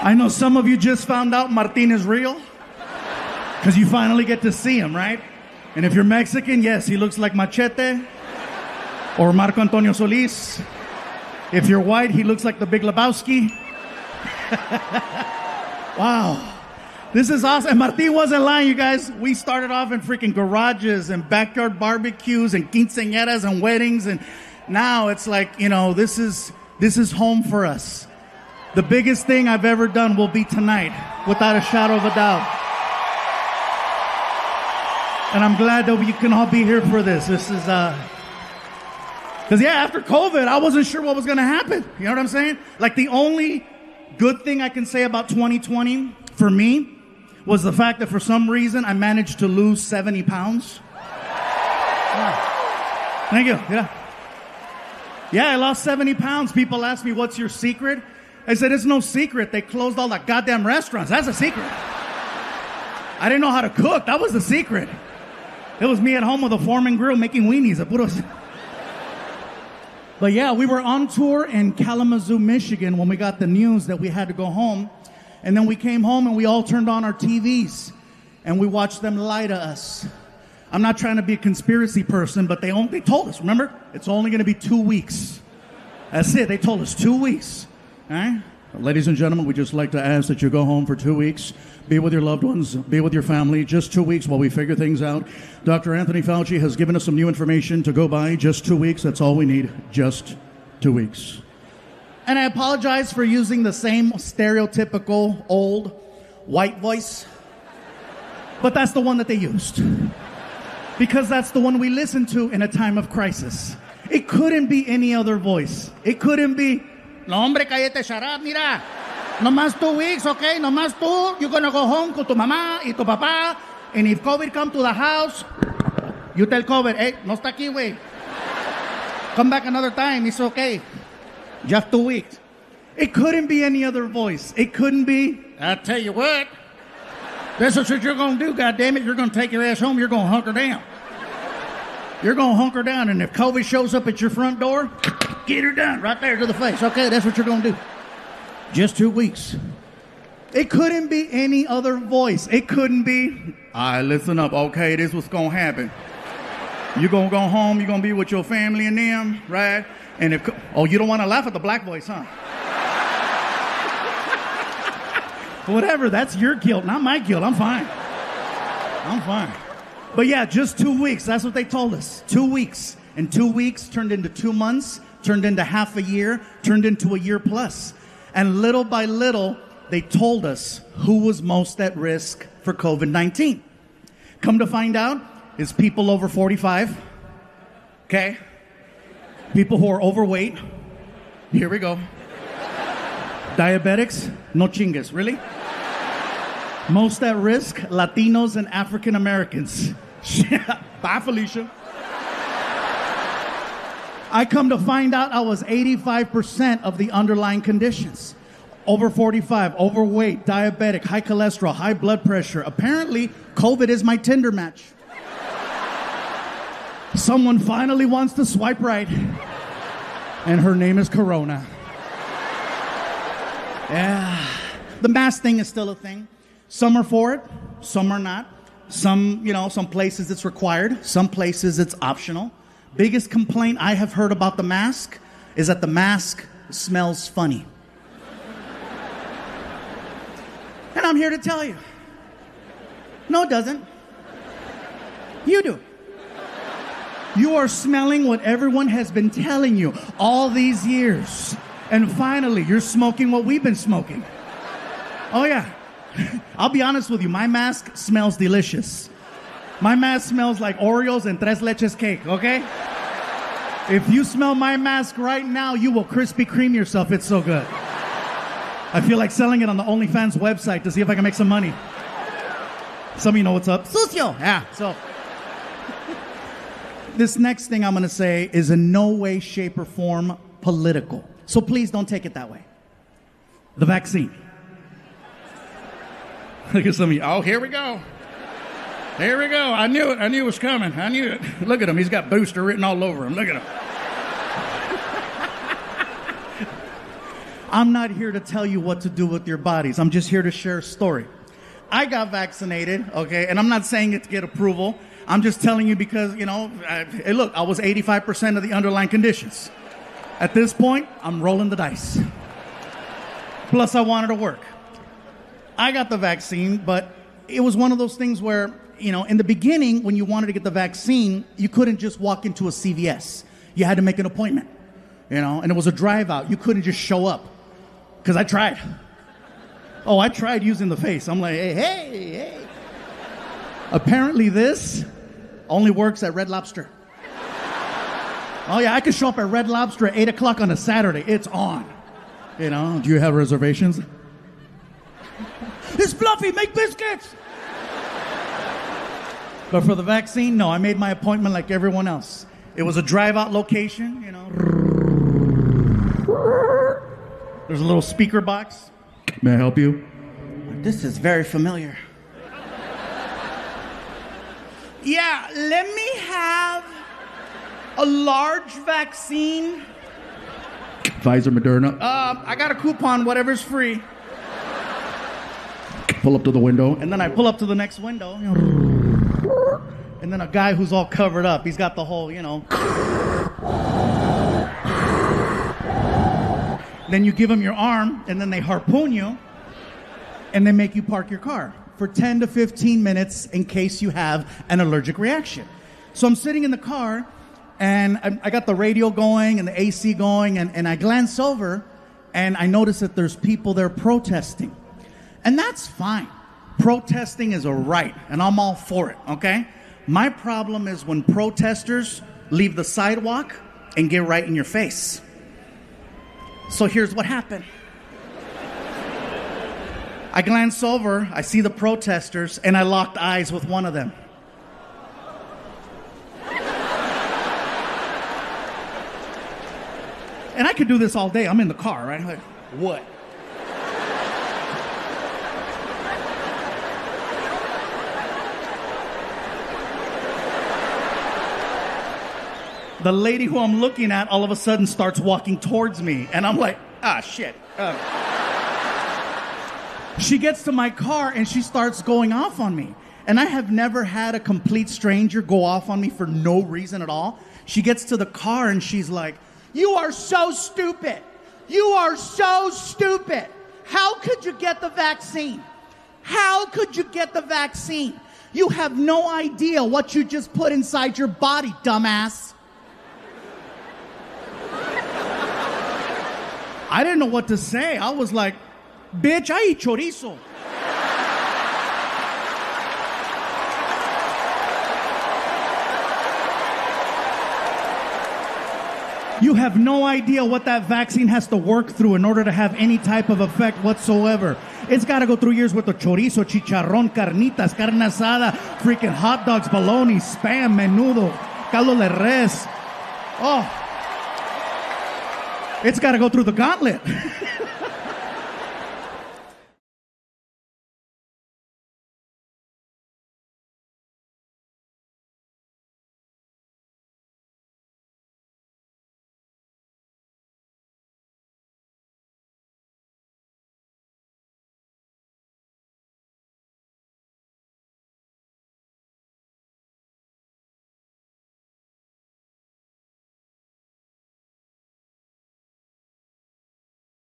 I know some of you just found out Martin is real because you finally get to see him, right? And if you're Mexican, yes, he looks like Machete or Marco Antonio Solis. If you're white, he looks like the Big Lebowski. Wow. This is awesome. And Martin wasn't lying, you guys. We started off in freaking garages and backyard barbecues and quinceañeras and weddings. And now it's like, you know, this is home for us. The biggest thing I've ever done will be tonight, without a shadow of a doubt. And I'm glad that we can all be here for this. This is, because yeah, after COVID, I wasn't sure what was going to happen. You know what I'm saying? Like the only good thing I can say about 2020 for me was the fact that for some reason I managed to lose 70 pounds. Yeah. Thank you. Yeah, I lost 70 pounds. People ask me, what's your secret? I said, it's no secret. They closed all the goddamn restaurants. That's a secret. I didn't know how to cook. That was the secret. It was me at home with a Foreman grill making weenies. But yeah, we were on tour in Kalamazoo, Michigan when we got the news that we had to go home. And then we came home and we all turned on our TVs and we watched them lie to us. I'm not trying to be a conspiracy person, but they told us, remember? It's only going to be 2 weeks. That's it. They told us 2 weeks. All right? Ladies and gentlemen, we just like to ask that you go home for 2 weeks. Be with your loved ones. Be with your family. Just 2 weeks while we figure things out. Dr. Anthony Fauci has given us some new information to go by. Just 2 weeks. That's all we need. Just 2 weeks. And I apologize for using the same stereotypical old white voice. But that's the one that they used. Because that's the one we listen to in a time of crisis. It couldn't be any other voice. It couldn't be, no hombre, cállate, shut up, mira. No más 2 weeks, okay? No más tú. You're gonna go home con tu mamá y tu papá. And if COVID come to the house, you tell COVID, hey, no está aquí, güey. Come back another time, it's okay. Just 2 weeks. It couldn't be any other voice. It couldn't be, I'll tell you what. This is what you're going to do, goddammit. You're going to take your ass home. You're going to hunker down. You're going to hunker down. And if COVID shows up at your front door, get her done right there to the face. Okay, that's what you're going to do. Just 2 weeks. It couldn't be any other voice. It couldn't be, all right, listen up. Okay, this is what's going to happen. You're going to go home. You're going to be with your family and them, right? And if, oh, you don't want to laugh at the black voice, huh? Whatever, that's your guilt, not my guilt. I'm fine. But yeah, just 2 weeks. That's what they told us. 2 weeks. And 2 weeks turned into 2 months, turned into half a year, turned into a year plus. And little by little, they told us who was most at risk for COVID-19. Come to find out, it's people over 45. Okay? People who are overweight. Here we go. Diabetics, no chingas, really? Most at risk, Latinos and African Americans. Bye, Felicia. I come to find out I was 85% of the underlying conditions. Over 45, overweight, diabetic, high cholesterol, high blood pressure. Apparently, COVID is my Tinder match. Someone finally wants to swipe right. And her name is Corona. Yeah. The mask thing is still a thing. Some are for it, some are not. Some places it's required, some places it's optional. Biggest complaint I have heard about the mask is that the mask smells funny. And I'm here to tell you, no, it doesn't. You do. You are smelling what everyone has been telling you all these years. And finally, you're smoking what we've been smoking. Oh, yeah. I'll be honest with you. My mask smells delicious. My mask smells like Oreos and Tres Leches cake, okay? If you smell my mask right now, you will Krispy Kreme yourself. It's so good. I feel like selling it on the OnlyFans website to see if I can make some money. Some of you know what's up. Sucio. Yeah, so. This next thing I'm going to say is in no way, shape, or form political. So please don't take it that way. The vaccine. Look at some of you. Oh, here we go. Here we go. I knew it. I knew it was coming. I knew it. Look at him. He's got booster written all over him. Look at him. I'm not here to tell you what to do with your bodies. I'm just here to share a story. I got vaccinated, okay, and I'm not saying it to get approval. I'm just telling you because, hey, look, I was 85% of the underlying conditions. At this point, I'm rolling the dice. Plus, I wanted to work. I got the vaccine, but it was one of those things where, in the beginning, when you wanted to get the vaccine, you couldn't just walk into a CVS. You had to make an appointment, and it was a drive out. You couldn't just show up. Because I tried. Oh, I tried using the face. I'm like, hey. Apparently this only works at Red Lobster. Oh, yeah, I could show up at Red Lobster at 8 o'clock on a Saturday. It's on. Do you have reservations? It's fluffy, make biscuits. But for the vaccine, no, I made my appointment like everyone else. It was a drive-out location, There's a little speaker box. May I help you? This is very familiar. Yeah, let me have a large vaccine. Pfizer, Moderna. I got a coupon, whatever's free. Pull up to the window. And then I pull up to the next window. And then a guy who's all covered up. He's got the whole, Then you give them your arm, and then they harpoon you, and they make you park your car for 10 to 15 minutes in case you have an allergic reaction. So I'm sitting in the car, and I got the radio going and the AC going, and I glance over, and I notice that there's people there protesting. And that's fine. Protesting is a right, and I'm all for it, okay? My problem is when protesters leave the sidewalk and get right in your face. So here's what happened. I glance over, I see the protesters, and I locked eyes with one of them. And I could do this all day. I'm in the car, right? Like, what? The lady who I'm looking at all of a sudden starts walking towards me. And I'm like, shit. She gets to my car and she starts going off on me. And I have never had a complete stranger go off on me for no reason at all. She gets to the car and she's like, "You are so stupid. You are so stupid. How could you get the vaccine? How could you get the vaccine? You have no idea what you just put inside your body, dumbass." I didn't know what to say. I was like, "Bitch, I eat chorizo." You have no idea what that vaccine has to work through in order to have any type of effect whatsoever. It's got to go through years with the chorizo, chicharrón, carnitas, carne asada, freaking hot dogs, bologna, spam, menudo, caldo de res. Oh. It's got to go through the gauntlet.